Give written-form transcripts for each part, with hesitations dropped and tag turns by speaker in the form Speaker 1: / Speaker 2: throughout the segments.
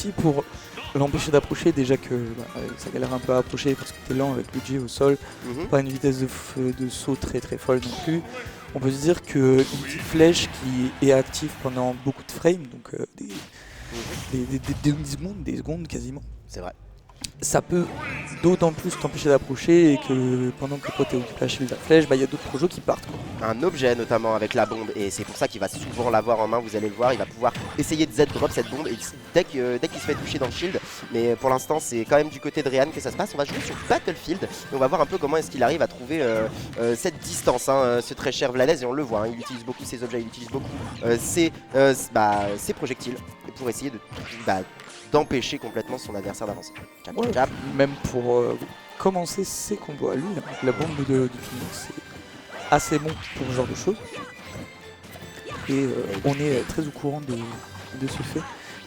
Speaker 1: aussi pour l'empêcher d'approcher, déjà que ça galère un peu à approcher parce que t'es lent avec Luigi au sol, pas une vitesse de saut très très folle non plus. On peut se dire qu'une petite flèche qui est active pendant beaucoup de frames, donc des secondes quasiment.
Speaker 2: C'est vrai.
Speaker 1: Ça peut d'autant plus t'empêcher d'approcher et que pendant que toi t'es occupé à shield la flèche, il y a d'autres projets qui partent.
Speaker 2: Un objet notamment avec la bombe, et c'est pour ça qu'il va souvent l'avoir en main, vous allez le voir, il va pouvoir essayer de Z-drop cette bombe et dès qu'il se fait toucher dans le shield. Mais pour l'instant c'est quand même du côté de Réan que ça se passe. On va jouer sur Battlefield et on va voir un peu comment est-ce qu'il arrive à trouver cette distance, ce très cher Vladez, et on le voit, il utilise beaucoup ses objets, il utilise beaucoup ses projectiles pour essayer d'empêcher complètement son adversaire d'avancer.
Speaker 1: Même pour commencer ses combos à lui, la bombe de Phoenix c'est assez bon pour ce genre de choses. Et on est très au courant de ce fait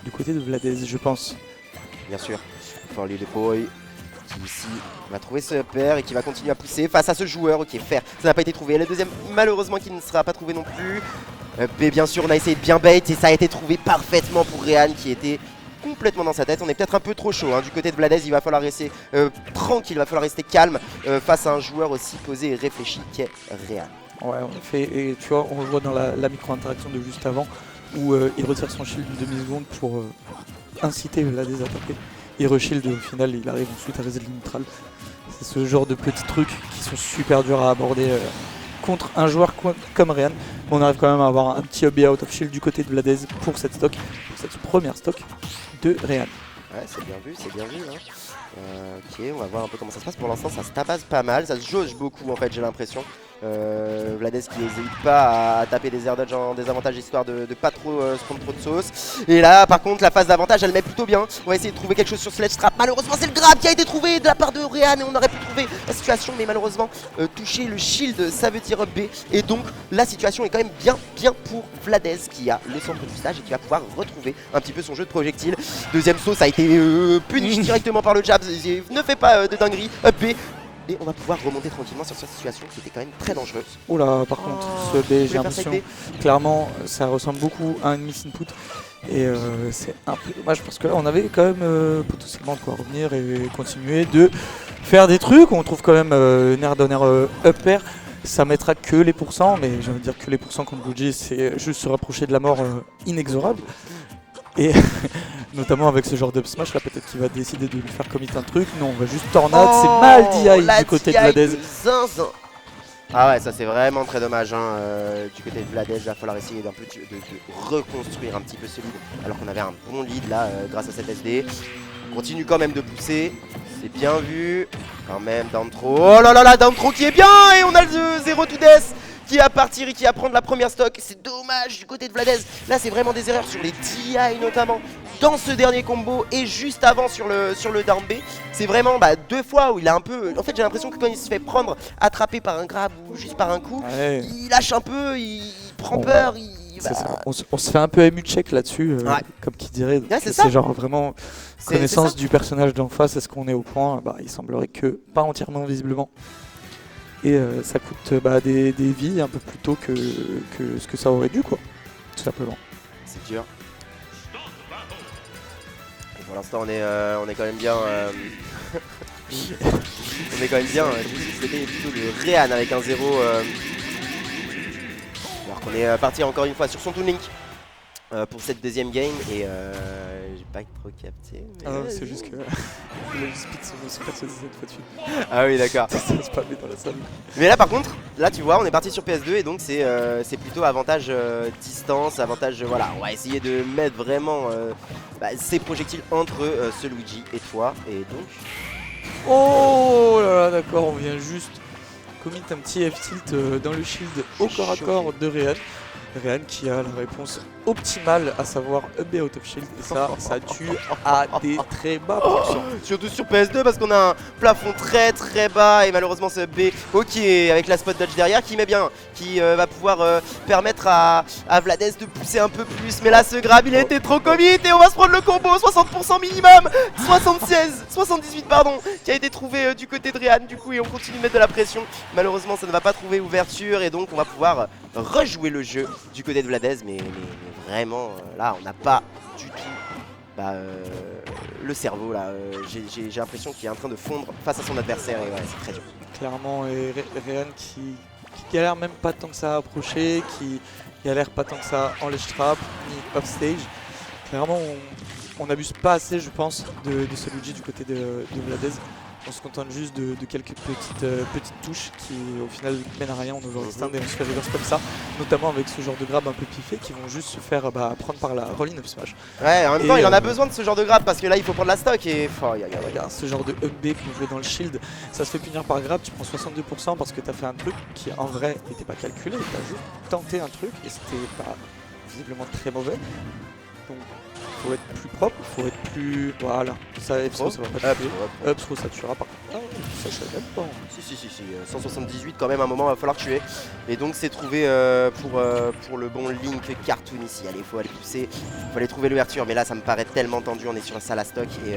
Speaker 1: du côté de Vladez, je pense.
Speaker 2: Bien sûr, For Little Boy qui ici va trouver ce pair et qui va continuer à pousser face à ce joueur. Ok, Fer, ça n'a pas été trouvé. Le deuxième, malheureusement, qui ne sera pas trouvé non plus. Mais bien sûr, on a essayé de bien bait et ça a été trouvé parfaitement pour Réan qui était complètement dans sa tête. On est peut-être un peu trop chaud du côté de Vladez. Il va falloir rester tranquille, il va falloir rester calme face à un joueur aussi posé et réfléchi qu'est Réan.
Speaker 1: Ouais, en effet, et tu vois, on le voit dans la micro-interaction de juste avant où il retire son shield une demi-seconde pour inciter Vladez à taper. Il reshield et au final il arrive ensuite à réaliser le neutral. C'est ce genre de petits trucs qui sont super durs à aborder contre un joueur comme Réan. On arrive quand même à avoir un petit up out of shield du côté de Vladez pour cette stock, pour cette première stock de Réan.
Speaker 2: Ouais, c'est bien vu, c'est bien vu. Ok, on va voir un peu comment ça se passe. Pour l'instant, ça se tabasse pas mal, ça se jauge beaucoup en fait, j'ai l'impression. Vladez qui n'hésite pas à taper des air dodge en désavantage histoire de pas trop se prendre trop de sauce. Et là, par contre, la phase d'avantage, elle met plutôt bien. On va essayer de trouver quelque chose sur Sledge Trap. Malheureusement, c'est le grab qui a été trouvé de la part de Réan et on aurait pu trouver la situation, mais malheureusement, toucher le shield, ça veut dire up B. Et donc, la situation est quand même bien pour Vladez qui a le centre du stage et qui va pouvoir retrouver un petit peu son jeu de projectiles. Deuxième saut, ça a été punish directement par le jab. Ne fait pas de dinguerie, up B. Et on va pouvoir remonter tranquillement sur cette situation qui était quand même très dangereuse.
Speaker 1: Oh là, par contre, ce B, j'ai l'impression, clairement, ça ressemble beaucoup à un miss input. Et c'est un peu dommage parce que là, on avait quand même potentiellement de quoi revenir et continuer de faire des trucs. On trouve quand même Nair Donner up air. Ça mettra que les pourcents, mais j'ai envie de dire que les pourcents contre Luigi, c'est juste se rapprocher de la mort inexorable. Et notamment avec ce genre d'up smash là, peut-être qu'il va décider de lui faire commit un truc. Non, on va juste tornade, c'est mal DI du côté de Vladez.
Speaker 2: Ah ouais, ça c'est vraiment très dommage du côté de Vladez. Il va falloir essayer de reconstruire un petit peu ce lead alors qu'on avait un bon lead là grâce à cette SD. On continue quand même de pousser, c'est bien vu. Quand même, Dantro, oh là là là, Dantro qui est bien. Et on a le 0 to death qui va partir et qui va prendre la première stock. C'est dommage du côté de Vladez. Là c'est vraiment des erreurs sur les DI notamment dans ce dernier combo et juste avant sur le down B. C'est vraiment deux fois où il a un peu... En fait j'ai l'impression que quand il se fait prendre, attrapé par un grab ou juste par un coup, il lâche un peu, il prend peur.
Speaker 1: On se fait un peu ému check là-dessus, comme qui dirait. C'est genre vraiment connaissance du personnage d'en face. Est-ce qu'on est au point? Il semblerait que pas entièrement visiblement. Et ça coûte des vies un peu plus tôt que ce que ça aurait dû, quoi. Tout simplement.
Speaker 2: C'est dur. Et pour l'instant, on est quand même bien. On est quand même bien. C'était plutôt le Réan avec un 0. Alors qu'on est parti encore une fois sur son Toon Link pour cette deuxième game. Et j'ai pas trop capté.
Speaker 1: Mais c'est juste que. Il a juste piqué son personnage cette fois dessus.
Speaker 2: Ah oui, d'accord.
Speaker 1: Ça se passe dans la salle.
Speaker 2: Mais là, par contre, là, tu vois, on est parti sur PS2 et donc c'est plutôt avantage distance, avantage. Voilà, on va essayer de mettre vraiment ces projectiles entre ce Luigi et toi. Et donc.
Speaker 1: Oh là là, d'accord, on vient juste commit un petit F-tilt dans le shield au corps à corps de Réan. Réan qui a la réponse optimale, à savoir up B out of shield, et ça tue à des très bas pourcents.
Speaker 2: Surtout sur PS2 parce qu'on a un plafond très bas et malheureusement ce B, ok, avec la spot dodge derrière qui met bien, qui va pouvoir permettre à Vladez de pousser un peu plus. Mais là ce grab il a été trop commit et on va se prendre le combo, 60% minimum, 78 pardon, qui a été trouvé du côté de Réan du coup, et on continue de mettre de la pression. Malheureusement ça ne va pas trouver ouverture et donc on va pouvoir rejouer le jeu du côté de Vladez, mais vraiment là on n'a pas du tout le cerveau là. J'ai l'impression qu'il est en train de fondre face à son adversaire et ouais, c'est très dur.
Speaker 1: Clairement, et Rehan qui galère même pas tant que ça à approcher, qui galère pas tant que ça en ledge trap ni offstage. Clairement, on n'abuse pas assez, je pense, de ce Luigi du côté de Vladez. On se contente juste de quelques petites touches qui au final mènent à rien. On overextend et on se fait reverse comme ça, notamment avec ce genre de grab un peu piffé qui vont juste se faire prendre par la roll-in up smash.
Speaker 2: Ouais, en même temps il en a besoin de ce genre de grab parce que là il faut prendre la stock et
Speaker 1: regarde ce genre de up B qu'on jouait dans le shield, ça se fait punir par grab, tu prends 62% parce que t'as fait un truc qui en vrai n'était pas calculé, t'as juste tenté un truc et c'était pas visiblement très mauvais. Donc faut être plus propre, faut être plus... Voilà, ça F-throw ça va pas tuer, up-throw ça tuera par contre. Ah oui, ça je savais même pas.
Speaker 2: Si, 178 quand même, à un moment il va falloir tuer. Et donc c'est trouvé pour le bon Link Cartoon ici. Allez, faut aller pousser, faut aller trouver l'ouverture. Mais là ça me paraît tellement tendu, on est sur un salle à stock et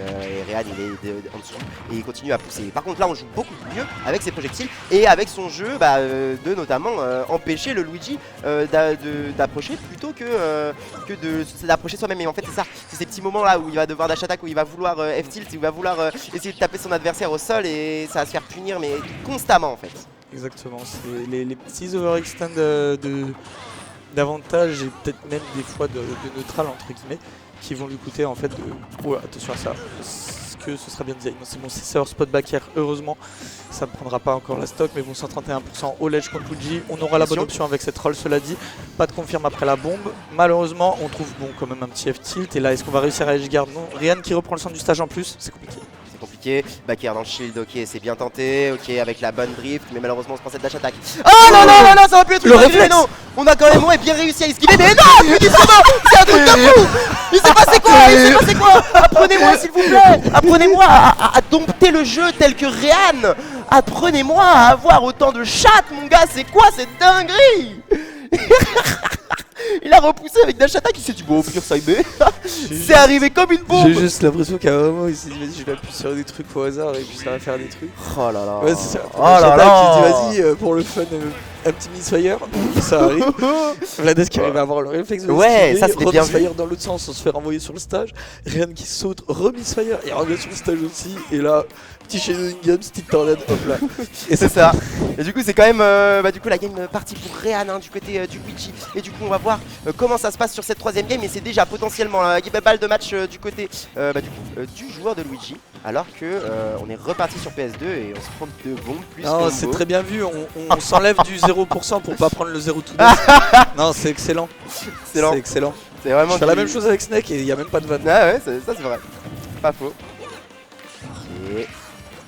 Speaker 2: Rehan il est en dessous et il continue à pousser. Par contre là on joue beaucoup mieux avec ses projectiles et avec son jeu de notamment empêcher le Luigi d'approcher plutôt que d'approcher soi-même. Et en fait c'est ça. C'est ces petits moments là où il va devoir dash attack, où il va vouloir F-tilt, où il va vouloir essayer de taper son adversaire au sol et ça va se faire punir mais constamment en fait.
Speaker 1: Exactement, c'est les petits overextend d'avantage et peut-être même des fois de neutral entre guillemets qui vont lui coûter en fait de... Oh attention à ça, que ce sera bien design. C'est bon, c'est Sour Spot back air, heureusement ça ne prendra pas encore la stock mais bon 131% au ledge contre Luigi, on aura la bonne option avec cette roll, cela dit, pas de confirme après la bombe, malheureusement on trouve bon quand même un petit F-tilt et là est-ce qu'on va réussir à edge guard? Non, Rehan qui reprend le centre du stage en plus, c'est compliqué.
Speaker 2: Compliqué, back air dans le shield, ok c'est bien tenté, ok avec la bonne drift, mais malheureusement on se prend cette dash attack. Oh non, ça va plus être
Speaker 1: le réflexe.
Speaker 2: Non, on a quand même bien réussi à esquiver, mais non, c'est un truc de fou. Il s'est passé quoi, apprenez-moi s'il vous plaît, apprenez-moi à dompter le jeu tel que Rehan, apprenez-moi à avoir autant de chatte mon gars, c'est quoi cette dinguerie. Il a repoussé avec dash attack, il s'est dit bon au pire ça y est. C'est arrivé comme une bombe.
Speaker 1: J'ai juste l'impression qu'à un moment il s'est dit vas-y je vais appuyer sur des trucs au hasard et puis ça va faire des trucs.
Speaker 2: Oh là là.
Speaker 1: Ouais c'est ça. Oh là là. Il dit vas-y pour le fun un petit misfire, ça arrive. Vladez qui arrive à avoir le réflexe de
Speaker 2: ça c'était bien vu.
Speaker 1: dans l'autre sens, on se fait renvoyer sur le stage. Rehan qui saute, remisfire et revient sur le stage aussi. Et là, petit shadowing game, petite tornade, hop là.
Speaker 2: Et c'est ça. Et du coup c'est quand même du coup la game partie pour Rehan du côté du Luigi. Et du coup on va voir comment ça se passe sur cette troisième game. Et c'est déjà potentiellement un balle de match du côté du joueur de Luigi. Alors que on est reparti sur PS2 et on se prend deux bombes plus.
Speaker 1: Non c'est très bien vu, on s'enlève du 0% pour pas prendre le 0 tout de Non c'est excellent. C'est excellent.
Speaker 2: C'est vraiment.
Speaker 1: Je fais la même chose avec Snake et il n'y a même pas de vanne.
Speaker 2: Ah ouais, ça c'est vrai. Pas faux. Ok.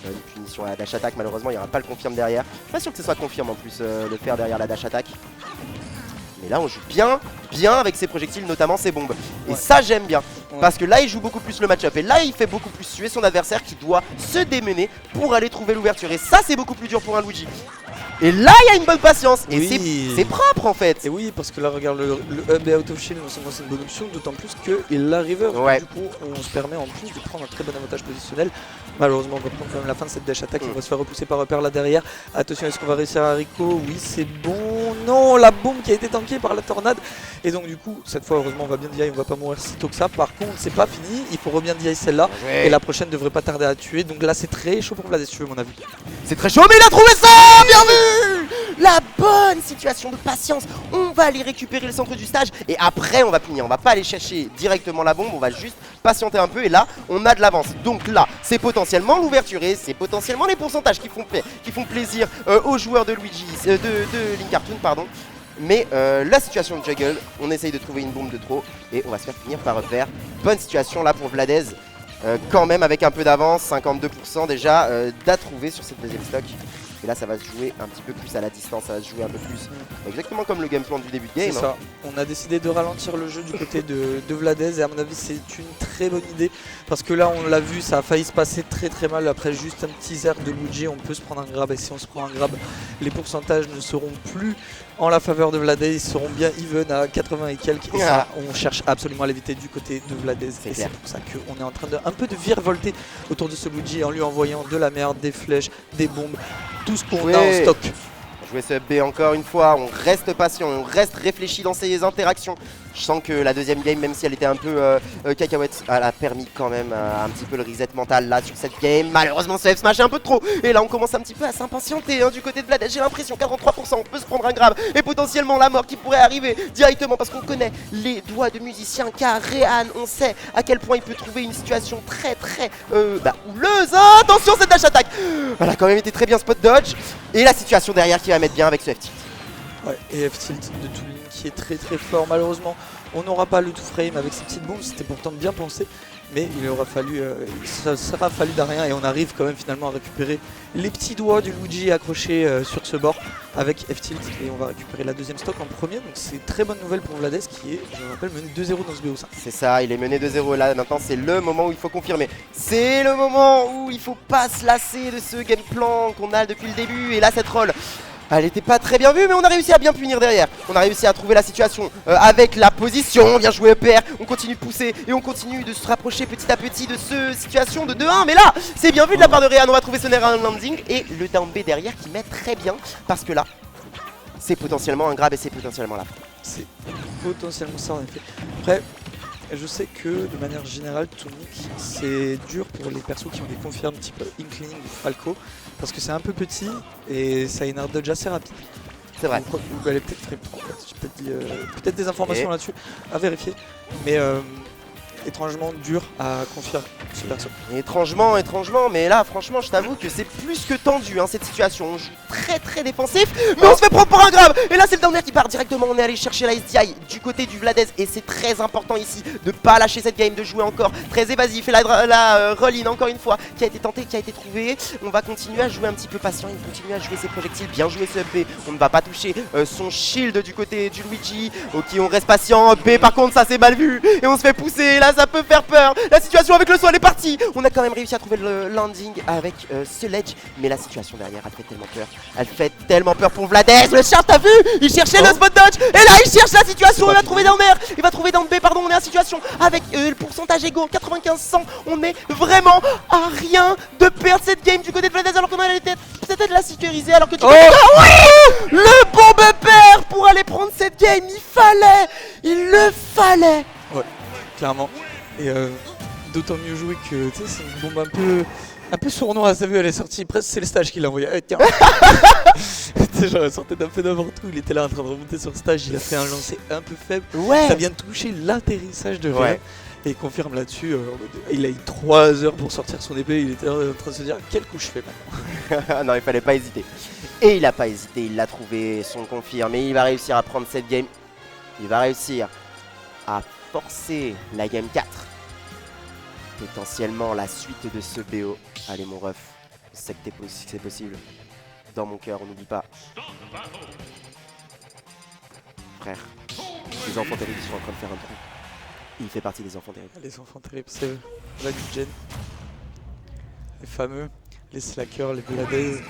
Speaker 2: Une punition à la dash attack, malheureusement il n'y aura pas le confirme derrière. Je suis pas sûr que ce soit confirme en plus le faire derrière la dash attack. Mais là on joue bien avec ses projectiles, notamment ses bombes. Et ça j'aime bien. Parce que là il joue beaucoup plus le match-up. Et là il fait beaucoup plus tuer son adversaire qui doit se démener pour aller trouver l'ouverture. Et ça c'est beaucoup plus dur pour un Luigi. Et là il y a une bonne patience. Et c'est propre en fait.
Speaker 1: Et oui parce que là regarde le hub et out of shield, c'est une bonne option. D'autant plus qu'il la river. Du coup on se permet en plus de prendre un très bon avantage positionnel. Malheureusement on va prendre quand même la fin de cette dash attack. On va se faire repousser par repère là derrière. Attention, est-ce qu'on va réussir à Rico? Oui c'est bon. Non, la bombe qui a été tankée par la tornade. Et donc du coup cette fois heureusement on va bien DI, on va pas mourir si tôt que ça. Par contre c'est pas fini, il faut bien DI celle-là. Et la prochaine devrait pas tarder à tuer. Donc là c'est très chaud pour Vladez si tu veux mon avis.
Speaker 2: C'est très chaud mais il a trouvé ça. Bien vu. La bonne situation de patience. On va aller récupérer le centre du stage et après on va punir. On va pas aller chercher directement la bombe, on va juste patienter un peu et là on a de l'avance. Donc là c'est potentiellement l'ouverture et c'est potentiellement les pourcentages qui font plaisir aux joueurs de Luigi, de Link Cartoon pardon. Mais la situation de juggle, on essaye de trouver une bombe de trop et on va se faire finir par repère. Bonne situation là pour Vladez, quand même avec un peu d'avance, 52% déjà d'à trouver sur cette deuxième stock. Et là ça va se jouer un petit peu plus à la distance, ça va se jouer un peu plus exactement comme le game plan du début de game.
Speaker 1: C'est ça, on a décidé de ralentir le jeu du côté de Vladez et à mon avis c'est une très bonne idée. Parce que là on l'a vu, ça a failli se passer très mal après juste un petit zerg de Luigi, on peut se prendre un grab et si on se prend un grab, les pourcentages ne seront plus en la faveur de Vladez, ils seront bien even à 80 et quelques et ça on cherche absolument à l'éviter du côté de Vladez et c'est pour ça qu'on est en train de un peu de virevolter autour de ce Luigi en lui envoyant de la merde, des flèches, des bombes, tout ce qu'on a en stock.
Speaker 2: Jouer ce B encore une fois, on reste patient, on reste réfléchi dans ses interactions Je sens que la deuxième game, même si elle était un peu cacahuète, elle a permis quand même un petit peu le reset mental là sur cette game. Malheureusement, ce F-Smash est un peu trop. Et là, on commence un petit peu à s'impatienter hein, du côté de Vladez. J'ai l'impression, 43%, on peut se prendre un grab. Et potentiellement la mort qui pourrait arriver directement parce qu'on connaît les doigts de musicien car Rehan, on sait à quel point il peut trouver une situation très houleuse. Ah, attention, cette dash attack. Elle a quand même été très bien spot dodge. Et la situation derrière qui va mettre bien avec ce F-Tilt.
Speaker 1: Ouais, et F-Tilt de Toulin qui est très très fort. Malheureusement, on n'aura pas le tout frame avec ces petites bombes. C'était pourtant bien pensé, mais il aura fallu, ça sera fallu d'un rien et on arrive quand même finalement à récupérer les petits doigts du Luigi accrochés sur ce bord avec F-Tilt et on va récupérer la deuxième stock en premier. Donc c'est très bonne nouvelle pour Vladez qui est, je le rappelle, mené 2-0 dans ce BO5.
Speaker 2: C'est ça, il est mené 2-0 là. Maintenant, c'est le moment où il faut confirmer. C'est le moment où il faut pas se lasser de ce game plan qu'on a depuis le début. Et là, cette roll. Elle était pas très bien vue, mais on a réussi à bien punir derrière. On a réussi à trouver la situation avec la position. Bien joué EPR, on continue de pousser et on continue de se rapprocher petit à petit de cette situation de 2-1. Mais là, c'est bien vu de la part de Rehan. On va trouver ce Nair landing et le down B derrière qui met très bien. Parce que là, c'est potentiellement un grab et c'est potentiellement la fin.
Speaker 1: C'est potentiellement ça en effet. Après, je sais que de manière générale, Tunic, c'est dur pour les persos qui ont des confirmes type Inkling ou Falco. Parce que c'est un peu petit et ça a une art dodge assez rapide.
Speaker 2: C'est vrai.
Speaker 1: Ou elle est peut-être frame 3 en fait. J'ai peut-être dit peut-être des informations là-dessus à vérifier. Mais étrangement dur à confier ce perso.
Speaker 2: Étrangement, mais là franchement je t'avoue que c'est plus que tendu hein, cette situation. On joue très très défensif, mais on se fait prendre pour un grab. Et là c'est le downer qui part directement, on est allé chercher la SDI du côté du Vladez. Et c'est très important ici de pas lâcher cette game, de jouer encore très évasif. Et la roll-in encore une fois qui a été tentée, qui a été trouvée. On va continuer à jouer un petit peu patient, il continue à jouer ses projectiles, bien jouer ce B. On ne va pas toucher son shield du côté du Luigi. Ok, on reste patient, B par contre ça c'est mal vu. Et on se fait pousser, là ça peut faire peur. La situation avec le saut elle est partie. On a quand même réussi à trouver le landing avec ce ledge. Mais la situation derrière elle fait tellement peur. Elle fait tellement peur pour Vladez. Le chat t'as vu, il cherchait le spot dodge. Et là il cherche la situation, il va trouver down R. Il va trouver down B, pardon, on est en situation avec le pourcentage égaux, 95-100. On est vraiment à rien de perdre cette game du côté de Vladez alors qu'on allait peut-être de la sécuriser alors que tu oui, le bombe père pour aller prendre cette game. Il le fallait.
Speaker 1: Ouais, clairement. Et d'autant mieux jouer que tu sais, c'est une bombe un peu sournoise. T'as vu, elle est sortie presque, c'est le stage qui l'a envoyé. Tiens. Genre, elle sortait d'un peu n'importe où. Il était là en train de remonter sur le stage. Il a fait un lancer un peu faible.
Speaker 2: Ouais.
Speaker 1: Ça vient de toucher l'atterrissage de Réa. Et il confirme là-dessus. Il a eu 3 heures pour sortir son épée. Il était en train de se dire quel coup je fais maintenant.
Speaker 2: Non, il fallait pas hésiter. Et il a pas hésité. Il l'a trouvé, son confirme. Et il va réussir à prendre cette game. Il va réussir à forcer la game 4. Potentiellement la suite de ce BO. Allez mon ref, je sais que c'est possible. Dans mon cœur, on n'oublie pas. Frère, les enfants terribles sont en train de faire un trou. Il fait partie des enfants terribles.
Speaker 1: Les enfants terribles, c'est eux. La du gen. Les fameux, les slackers, les Vladez.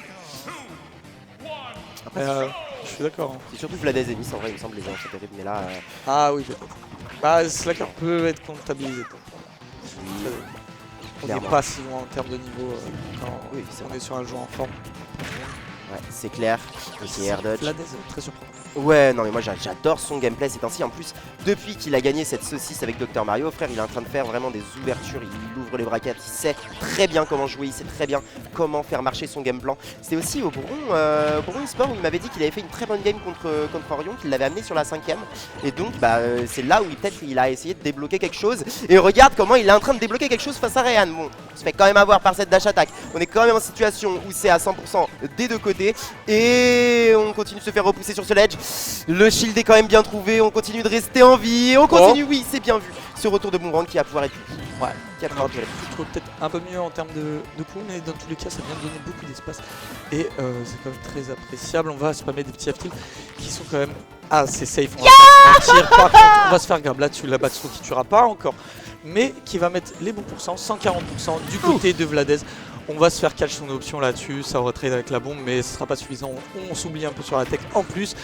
Speaker 2: Après,
Speaker 1: je suis d'accord. Hein.
Speaker 2: c'est surtout Vladez et Nice en vrai, il me semble, les enfants terribles. Mais là.
Speaker 1: Ah oui, peut-être. Bah, le slacker peut être comptabilisé. On n'est pas si loin en termes de niveau quand on est sur un joueur en forme.
Speaker 2: Ouais, c'est clair. Ok, air dodge.
Speaker 1: Vladez, très surprenant.
Speaker 2: Ouais, non mais moi j'adore son gameplay ces temps-ci. En plus, depuis qu'il a gagné cette saucisse avec Dr Mario, frère, il est en train de faire vraiment des ouvertures. Il ouvre les braquettes, il sait très bien comment jouer, il sait très bien comment faire marcher son game plan. C'était aussi au Bourron eSport où il m'avait dit qu'il avait fait une très bonne game contre Orion, qu'il l'avait amené sur la 5ème. Et donc c'est là où peut-être il a essayé de débloquer quelque chose. Et regarde comment il est en train de débloquer quelque chose face à Rehan. Bon, on se fait quand même avoir par cette dash attack. On est quand même en situation où c'est à 100% des deux côtés. Et on continue de se faire repousser sur ce ledge. Le shield est quand même bien trouvé, on continue de rester en vie, on continue, oui c'est bien vu, ce retour de boomerang qui va pouvoir être qui va pouvoir être
Speaker 1: je trouve peut-être un peu mieux en termes de coups, mais dans tous les cas ça vient de donner beaucoup d'espace et c'est quand même très appréciable. On va spammer des petits F-Tilt qui sont quand même assez safe, on va pas se mentir. Par contre on va se faire grab là-dessus, la Batsu qui tuera pas encore, mais qui va mettre les bons pourcents, 140% du côté de Vladez. On va se faire catch son option là-dessus, ça retrade avec la bombe, mais ce sera pas suffisant. On s'oublie un peu sur la tech en plus.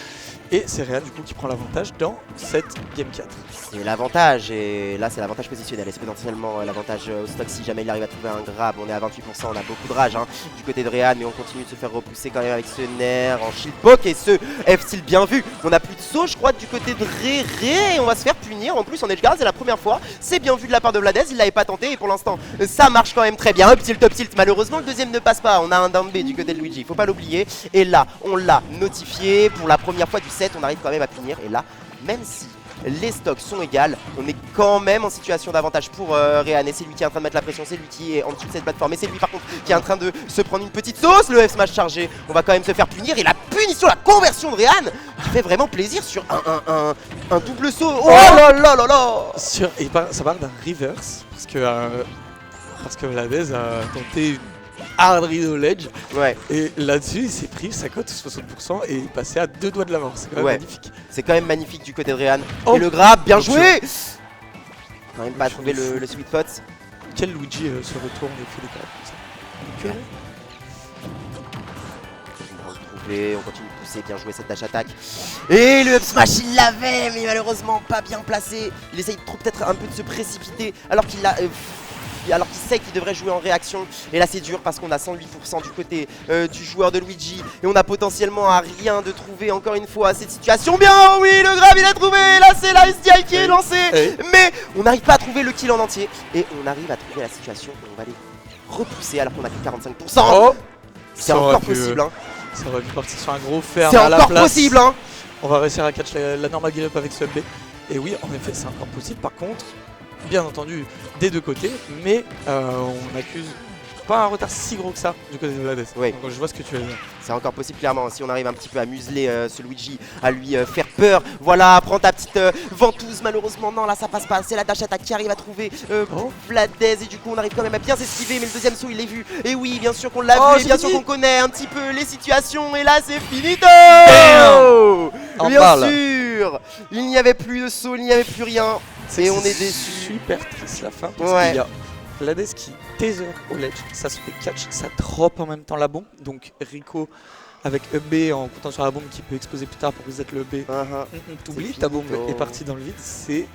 Speaker 1: Et c'est Réan du coup qui prend l'avantage dans cette Game 4.
Speaker 2: C'est l'avantage, et là c'est l'avantage positionnel, et c'est potentiellement l'avantage au stock si jamais il arrive à trouver un grab. On est à 28%, on a beaucoup de rage hein, du côté de Réan, mais on continue de se faire repousser quand même avec ce nerf en shield poke et ce F-style bien vu. On a plus de saut je crois du côté de Ré, et on va se faire punir en plus en edge guard, c'est la première fois. C'est bien vu de la part de Vladez, il l'avait pas tenté et pour l'instant ça marche quand même très bien. Up tilt, malheureusement le deuxième ne passe pas, on a un down B du côté de Luigi, faut pas l'oublier. Et là on l'a notifié pour la première fois du set, on arrive quand même à punir. Et là, même si les stocks sont égales, on est quand même en situation d'avantage pour Réan. Et c'est lui qui est en train de mettre la pression, c'est lui qui est en dessous de cette plateforme. Et c'est lui par contre qui est en train de se prendre une petite sauce. Le F-smash chargé, on va quand même se faire punir. Et la punition, la conversion de Réan qui fait vraiment plaisir sur un double saut. Oh là là là là.
Speaker 1: Et ça part d'un reverse, parce que Vladez a tenté une hard rideau ledge.
Speaker 2: Ouais.
Speaker 1: Et là-dessus, il s'est pris sa cote 60% et il passait à 2 doigts de la mort. C'est quand même magnifique.
Speaker 2: C'est quand même magnifique du côté de Réan.
Speaker 1: Oh.
Speaker 2: Et le grab, bien joué. Quand même pas trouvé le sweet spot.
Speaker 1: Quel Luigi se retourne et fait des carrés comme ça.
Speaker 2: On continue de pousser, bien joué cette dash attack. Et le up smash il l'avait, mais malheureusement pas bien placé. Il essaye trop peut-être un peu de se précipiter alors qu'il a... alors qu'il sait qu'il devrait jouer en réaction. Et là c'est dur parce qu'on a 108% du côté du joueur de Luigi. Et on a potentiellement à rien de trouver encore une fois cette situation. Bien oui, le grab il a trouvé. Là c'est la SDI qui est lancée. Mais on n'arrive pas à trouver le kill en entier. Et on arrive à trouver la situation où on va les repousser alors qu'on a que 45%.
Speaker 1: Oh,
Speaker 2: c'est encore possible hein.
Speaker 1: Ça aurait pu partir sur un gros ferme
Speaker 2: à
Speaker 1: la place.
Speaker 2: C'est encore possible hein.
Speaker 1: On va réussir à catch la normal game up avec ce B. Et oui, en effet, c'est encore possible. Par contre, bien entendu, des deux côtés, mais on accuse pas un retard si gros que ça du côté de Vladez.
Speaker 2: Oui.
Speaker 1: Donc je vois ce que tu veux dire.
Speaker 2: C'est encore possible clairement, si on arrive un petit peu à museler ce Luigi, à lui faire peur. Voilà, prends ta petite ventouse, malheureusement non là ça passe pas, c'est la dash attack qui arrive à trouver Vladez. Et du coup on arrive quand même à bien s'esquiver, mais le deuxième saut il est vu. Et oui, bien sûr qu'on l'a vu, et bien sûr qu'on connaît un petit peu les situations. Et là c'est finito. Bien sûr. Il n'y avait plus de saut, il n'y avait plus rien. Et on est déçu.
Speaker 1: Super triste la fin, parce qu'il y a Vladez qui taser au ledge, ça se fait catch, ça drop en même temps la bombe. Donc Rico avec EB en comptant sur la bombe qui peut exploser plus tard pour reset le EB. T'oublies, ta bombe est partie dans le vide, c'est